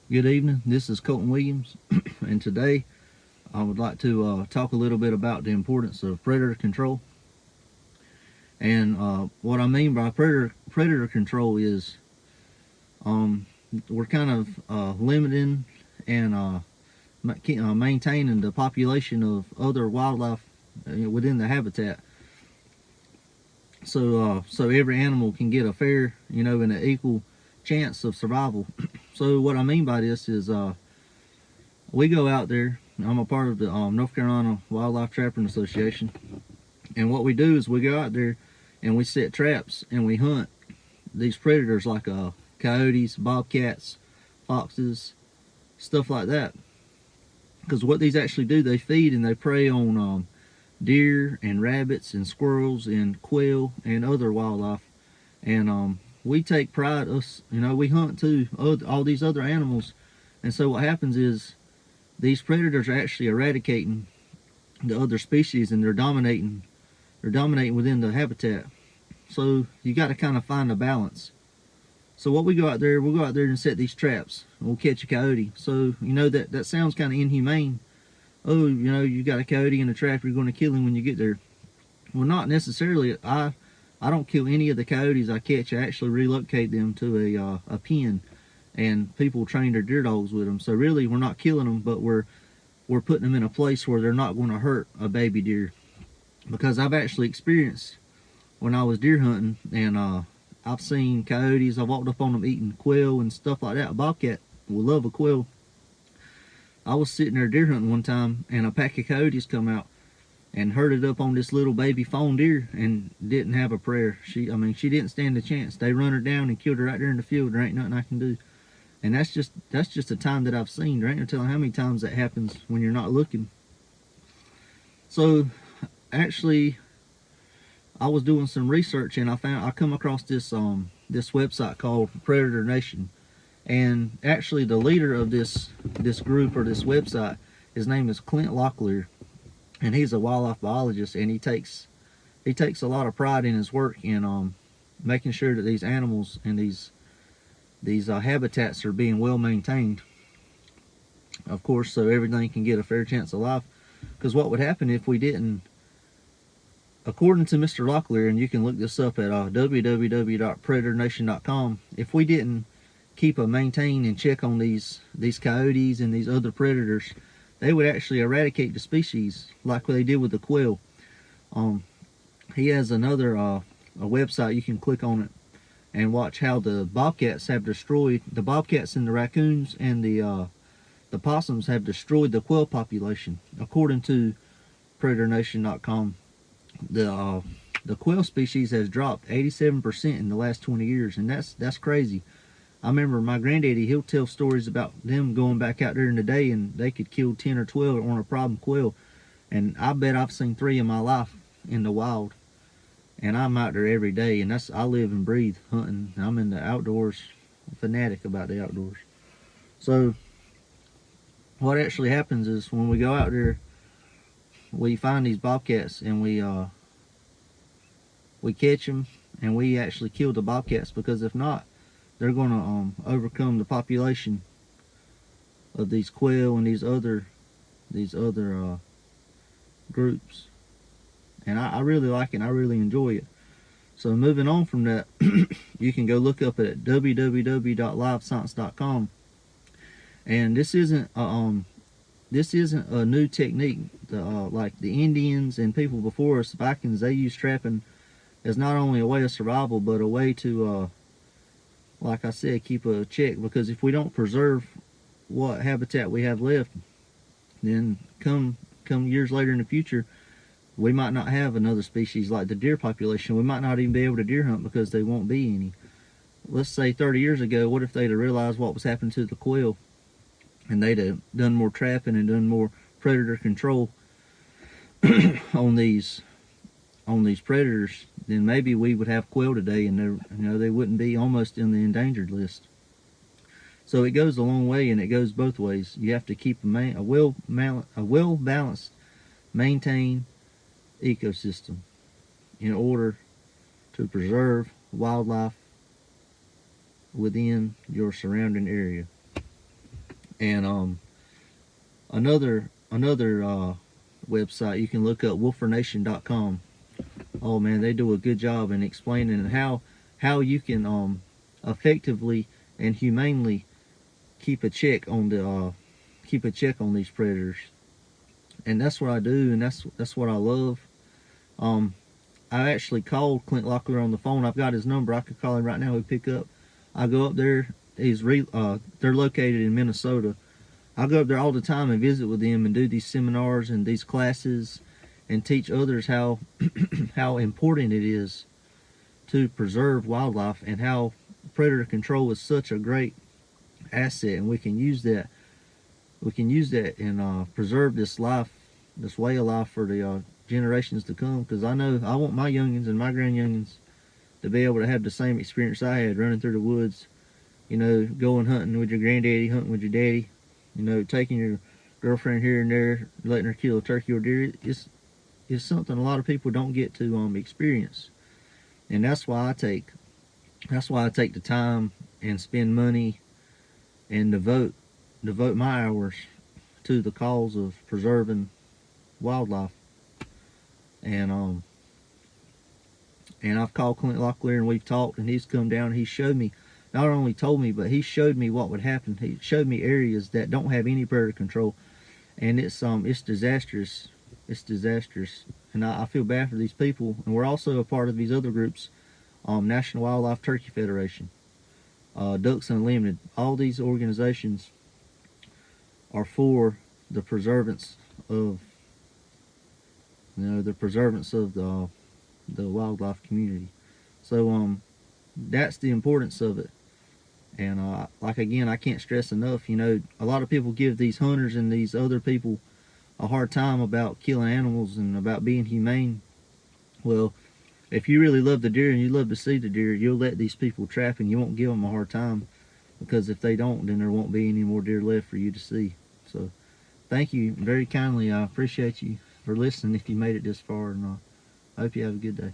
Good evening. This is Colton Williams, and today I would like to talk a little bit about the importance of predator control. And what I mean by predator control is we're kind of limiting and maintaining the population of other wildlife within the habitat. So every animal can get a fair, and an equal chance of survival. So what I mean by this is we go out there. I'm a part of the North Carolina Wildlife Trapping Association, and what we do is we go out there and we set traps and we hunt these predators like coyotes, bobcats, foxes, stuff like that. Because what these actually do, they feed and they prey on deer and rabbits and squirrels and quail and other wildlife. And we take pride, we hunt too, all these other animals. And so what happens is these predators are actually eradicating the other species, and they're dominating within the habitat. So you got to kind of find a balance. So what we'll go out there and set these traps, and we'll catch a coyote. So that sounds kind of inhumane. Oh, you got a coyote in a trap, you're going to kill him when you get there. Well, not necessarily. I don't kill any of the coyotes I catch. I actually relocate them to a pen, and people train their deer dogs with them. So really, we're not killing them, but we're putting them in a place where they're not going to hurt a baby deer. Because I've actually experienced when I was deer hunting, and I've seen coyotes. I walked up on them eating quail and stuff like that. A bobcat will love a quail. I was sitting there deer hunting one time, and a pack of coyotes come out and herded up on this little baby fawn deer and didn't have a prayer. She didn't stand a chance. They run her down and killed her right there in the field. There ain't nothing I can do. And that's just a time that I've seen. There ain't no telling how many times that happens when you're not looking. So actually, I was doing some research, and I come across this website called Predator Nation. And actually the leader of this group or this website, his name is Clint Locklear, and he's a wildlife biologist, and he takes a lot of pride in his work in making sure that these animals and these habitats are being well maintained, of course, so everything can get a fair chance of life. Because what would happen if we didn't, according to Mr. Locklear, and you can look this up at www.predatornation.com, if we didn't keep a maintain and check on these coyotes and these other predators, they would actually eradicate the species like they did with the quail. He has another a website, you can click on it and watch how the bobcats have destroyed the bobcats, and the raccoons and the possums have destroyed the quail population. According to PredatorNation.com, the quail species has dropped 87% in the last 20 years, and that's crazy. I remember my granddaddy, he'll tell stories about them going back out there in the day, and they could kill 10 or 12 on a problem quail. And I bet I've seen 3 in my life in the wild. And I'm out there every day, and I live and breathe hunting. I'm in the outdoors, fanatic about the outdoors. So what actually happens is when we go out there, we find these bobcats, and we catch them, and we actually kill the bobcats, because if not, they're going to overcome the population of these quail and these other groups. And I really like it, and I really enjoy it. So moving on from that, you can go look up at www.livescience.com. And this isn't a new technique. Like the Indians and people before us, Vikings, they used trapping as not only a way of survival, but a way to like I said, keep a check. Because if we don't preserve what habitat we have left, then come years later in the future, we might not have another species like the deer population. We might not even be able to deer hunt because there won't be any. Let's say 30 years ago, what if they'd have realized what was happening to the quail, and they'd have done more trapping and done more predator control on these predators, then maybe we would have quail today, and they wouldn't be almost in the endangered list. So it goes a long way, and it goes both ways. You have to keep a well balanced, maintained ecosystem in order to preserve wildlife within your surrounding area. And another website you can look up, wolfernation.com. Oh man, they do a good job in explaining how you can effectively and humanely keep a check on these predators. And that's what I do, and that's what I love. I actually called Clint Locklear on the phone. I've got his number. I could call him right now. He'd pick up. I go up there. They're located in Minnesota. I go up there all the time and visit with them and do these seminars and these classes and teach others how how important it is to preserve wildlife and how predator control is such a great asset, and we can use that and preserve this way of life for the generations to come. Because I know I want my youngins and my grandyoungins to be able to have the same experience I had running through the woods, going hunting with your granddaddy, hunting with your daddy, taking your girlfriend here and there, letting her kill a turkey or deer. It's something a lot of people don't get to experience. And that's why I take the time and spend money and devote my hours to the cause of preserving wildlife. And I've called Clint Locklear and we've talked, and he's come down and he showed me, not only told me, but he showed me what would happen. He showed me areas that don't have any predator control, and it's disastrous. It's disastrous, and I feel bad for these people. And we're also a part of these other groups, National Wildlife Turkey Federation, Ducks Unlimited. All these organizations are for the preservance of the wildlife community. So that's the importance of it. And like again, I can't stress enough. A lot of people give these hunters and these other people a hard time about killing animals and about being humane. Well, if you really love the deer and you love to see the deer, you'll let these people trap and you won't give them a hard time, because if they don't, then there won't be any more deer left for you to see. So thank you very kindly. I appreciate you for listening if you made it this far, and I hope you have a good day.